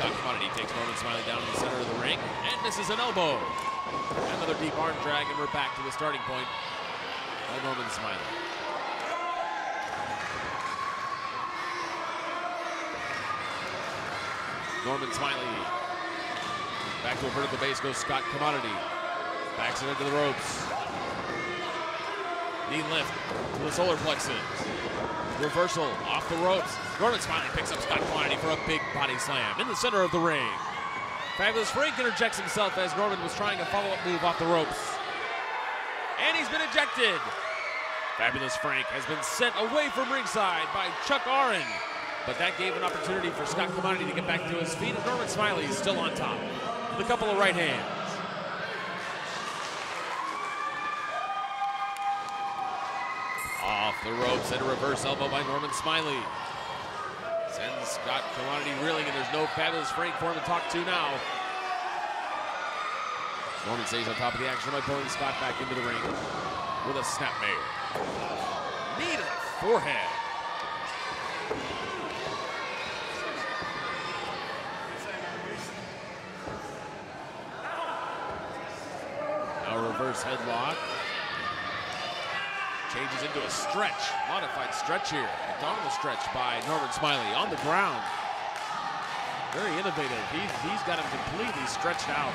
Scott Commodity takes Norman Smiley down in the center of the ring and misses an elbow. Another deep arm drag, and we're back to the starting point by Norman Smiley. Norman Smiley. Back to a vertical base goes Scott Commodity. Backs it into the ropes. Knee lift to the solar plexus. Reversal off the ropes. Norman Smiley picks up Scott Commodity for a big body slam in the center of the ring. Fabulous Frank interjects himself as Norman was trying a follow-up move off the ropes. And he's been ejected. Fabulous Frank has been sent away from ringside by Chuck Aaron. But that gave an opportunity for Scott Commodity to get back to his feet, and Norman Smiley is still on top with a couple of right hands. Off the ropes and a reverse elbow by Norman Smiley. Sends Scott Commodity reeling, and there's no Fabulous Frank for him to talk to now. Norman stays on top of the action by pulling Scott back into the ring with a snapmare. Knee to the forehead. Reverse headlock. Changes into a stretch. Modified stretch here. Abdominal stretch by Norman Smiley on the ground. Very innovative. He's got him completely stretched out.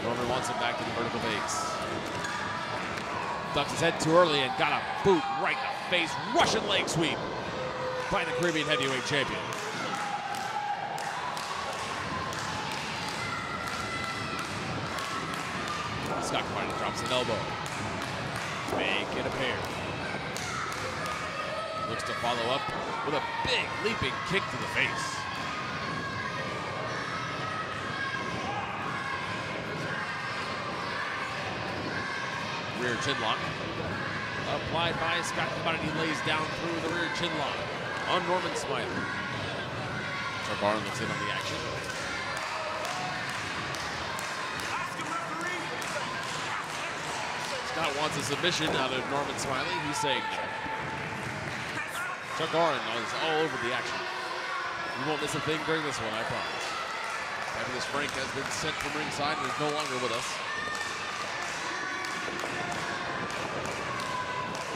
Norman wants him back to the vertical base. Ducks his head too early and got a boot right in the face. Russian leg sweep by the Caribbean heavyweight champion. Scott Commodity drops an elbow. Make it a pair. Looks to follow up with a big leaping kick to the face. Rear chin lock. Applied by Scott Commodity, lays down through the rear chin lock on Norman Smiley. Chuck Aaron looks in on the action. Scott wants a submission out of Norman Smiley. He's saying no. Chuck Aaron is all over the action. You won't miss a thing during this one, I promise. Fabulous Frank has been sent from ringside and is no longer with us.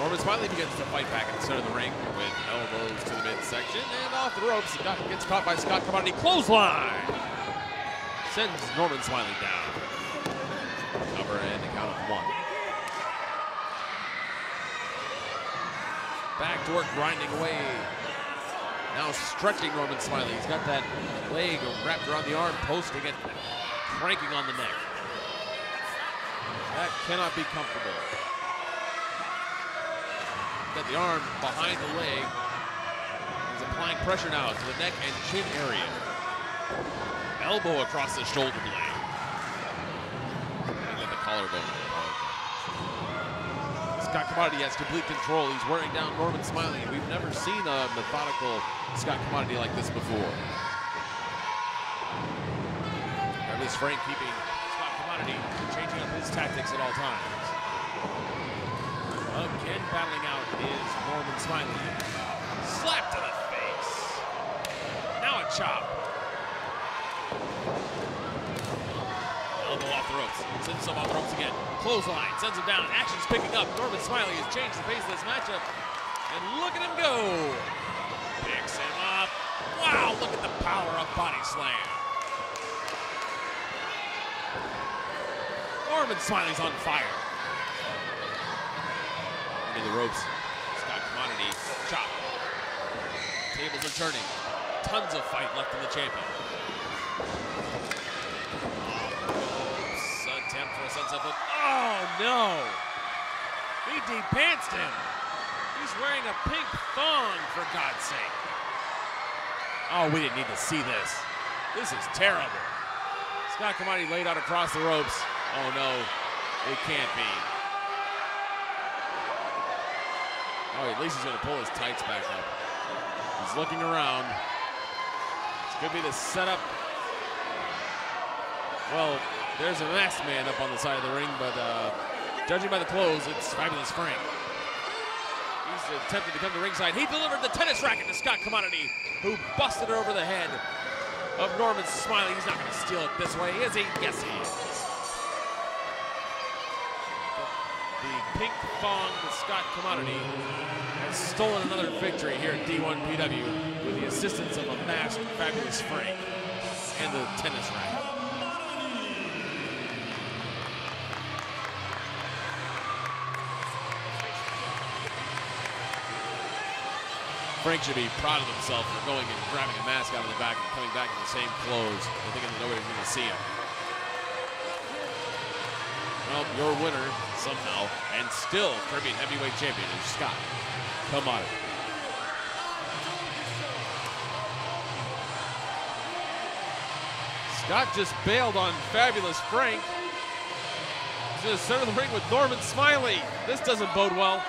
Norman Smiley begins to fight back in the center of the ring with elbows to the midsection and off the ropes. He gets caught by Scott Commodity. Clothesline! Sends Norman Smiley down. Cover and a count of 1. Back to work, grinding away. Now stretching Norman Smiley. He's got that leg wrapped around the arm, posting it, cranking on the neck. That cannot be comfortable. Got the arm behind the leg. He's applying pressure now to the neck and chin area. Elbow across the shoulder blade. And then the collarbone. Scott Commodity has complete control. He's wearing down Norman Smiley. We've never seen a methodical Scott Commodity like this before. Fabulous Frank keeping Scott Commodity, changing up his tactics at all times. Again battling out is Norman Smiley. Slap to the face. Now a chop. Elbow off the ropes. Sends him off the ropes again. Clothesline, sends him down. Action's picking up. Norman Smiley has changed the pace of this matchup. And look at him go. Picks him up. Wow, look at the power of body slam. Norman Smiley's on fire. Into the ropes. Scott Commodity, chop. Tables are turning. Tons of fight left in the champion. Attempt for a sunset flip. Oh no! He de-pantsed him. He's wearing a pink thong, for God's sake. Oh, we didn't need to see this. This is terrible. Scott Commodity laid out across the ropes. Oh no, it can't be. Oh, at least he's gonna pull his tights back up. He's looking around. This could be the setup. Well, there's a masked man up on the side of the ring, but judging by the clothes, it's Fabulous Frank. He's attempting to come to ringside. He delivered the tennis racket to Scott Commodity, who busted it over the head of Norman Smiley. He's not going to steal it this way, is he? Yes, he is. The pink thong to Scott Commodity has stolen another victory here at D1PW with the assistance of a masked Fabulous Frank and the tennis racket. Frank should be proud of himself for going and grabbing a mask out of the back and coming back in the same clothes and thinking that nobody's going to see him. Well, your winner somehow, and still Caribbean heavyweight champion is Scott Commodity. Scott just bailed on Fabulous Frank. He's in the center of the ring with Norman Smiley. This doesn't bode well.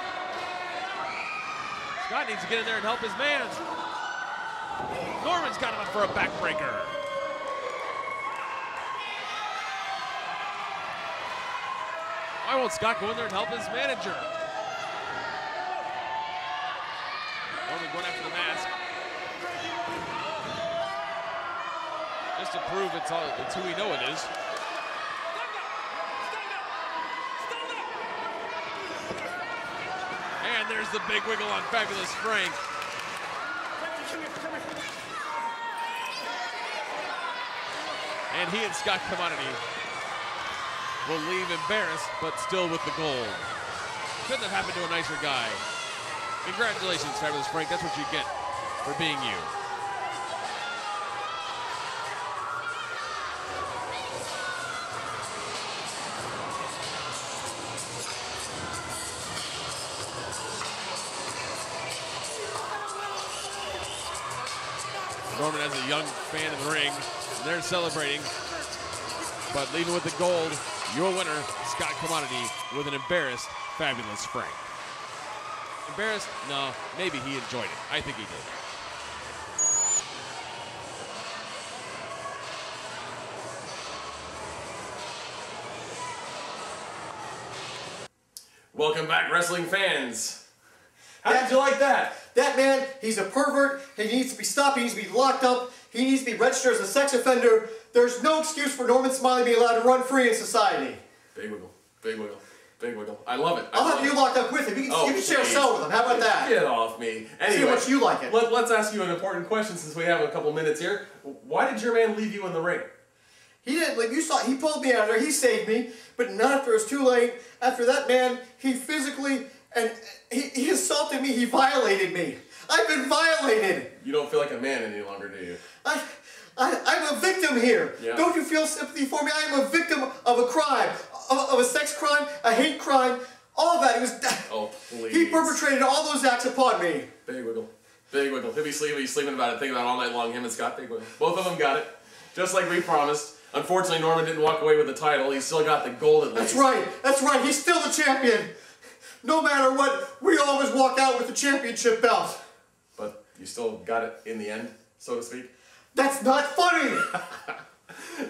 Scott needs to get in there and help his man. Norman's got him up for a backbreaker. Why won't Scott go in there and help his manager? Norman going after the mask. Just to prove it's who we know it is. And there's the big wiggle on Fabulous Frank. And he and Scott Commodity will leave embarrassed, but still with the gold. Couldn't have happened to a nicer guy. Congratulations, Fabulous Frank. That's what you get for being you. Norman has a young fan in the ring. They're celebrating, but leaving with the gold, your winner, Scott Commodity, with an embarrassed Fabulous Frank. Embarrassed? No, maybe he enjoyed it. I think he did. Welcome back, wrestling fans. How did you like that? That man, he's a pervert. He needs to be stopped. He needs to be locked up. He needs to be registered as a sex offender. There's no excuse for Norman Smiley being allowed to run free in society. Big wiggle, big wiggle, big wiggle. I love it. I'll have you locked up with him. You can share a cell with him. How about that? Get off me. Anyway, see how much you like it. Let's ask you an important question since we have a couple minutes here. Why did your man leave you in the ring? He didn't leave. You saw. He pulled me out of there. He saved me. But not after it was too late. After that man, he physically and he assaulted me. He violated me. I've been violated. You don't feel like a man any longer, do you? I'm a victim here. Yeah. Don't you feel sympathy for me? I am a victim of a crime, of a sex crime, a hate crime, all of that. He was. Oh, please. He perpetrated all those acts upon me. Big wiggle. Big wiggle. He'll be sleeping about it, thinking about it all night long. Him and Scott, big wiggle. Both of them got it. Just like we promised. Unfortunately, Norman didn't walk away with the title. He still got the gold at least. That's right. That's right. He's still the champion. No matter what, we always walk out with the championship belt. But you still got it in the end, so to speak. That's not funny.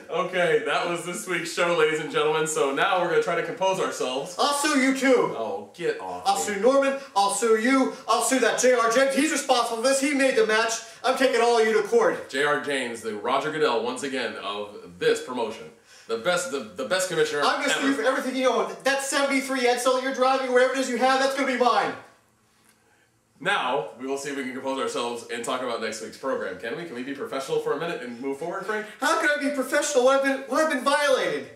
Okay, that was this week's show, ladies and gentlemen. So now we're going to try to compose ourselves. I'll sue you too. Oh, get off I'll sue Norman. I'll sue you. I'll sue that J.R. James. He's responsible for this. He made the match. I'm taking all of you to court. J.R. James, the Roger Goodell, once again, of this promotion. The best commissioner I'm going to sue you for everything you own. That 73 Edsel that you're driving, whatever it is you have, that's going to be mine. Now, we will see if we can compose ourselves and talk about next week's program. Can we? Can we be professional for a minute and move forward, Frank? How can I be professional when I've been violated?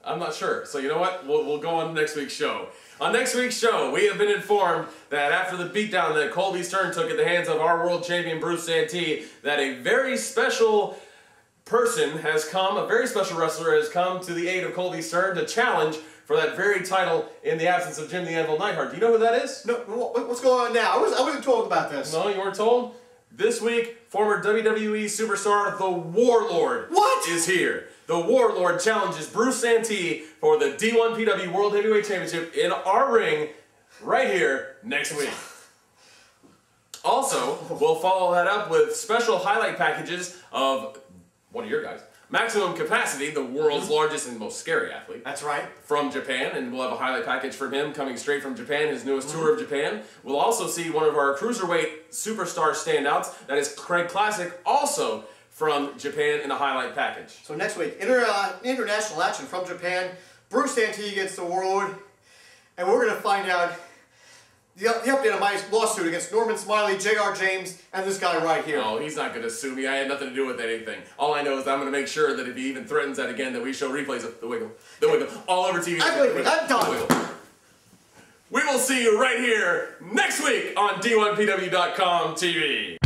I'm not sure. So you know what? We'll go on to next week's show. On next week's show, we have been informed that after the beatdown that Colby Stern took at the hands of our world champion Bruce Santee, that a very special person has come, a very special wrestler has come to the aid of Colby Stern to challenge for that very title in the absence of Jim the Anvil Neidhart. Do you know who that is? No, what's going on now? I wasn't told about this. No, you weren't told? This week, former WWE superstar, the Warlord, is here. The Warlord challenges Bruce Santee for the D1PW World Heavyweight Championship in our ring right here next week. Also, we'll follow that up with special highlight packages of one of your guys, Maximum Capacity, the world's largest and most scary athlete. That's right. From Japan, and we'll have a highlight package from him coming straight from Japan, his newest tour of Japan. We'll also see one of our cruiserweight superstar standouts, that is Craig Classic, also from Japan in a highlight package. So next week, international action from Japan. Bruce Santee against the world, and we're going to find out the update on my lawsuit against Norman Smiley, J.R. James, and this guy right here. Oh, he's not going to sue me. I had nothing to do with anything. All I know is that I'm going to make sure that if he even threatens that again, that we show replays of the Wiggle, all over TV. I'm done. We will see you right here next week on D1PW.com TV.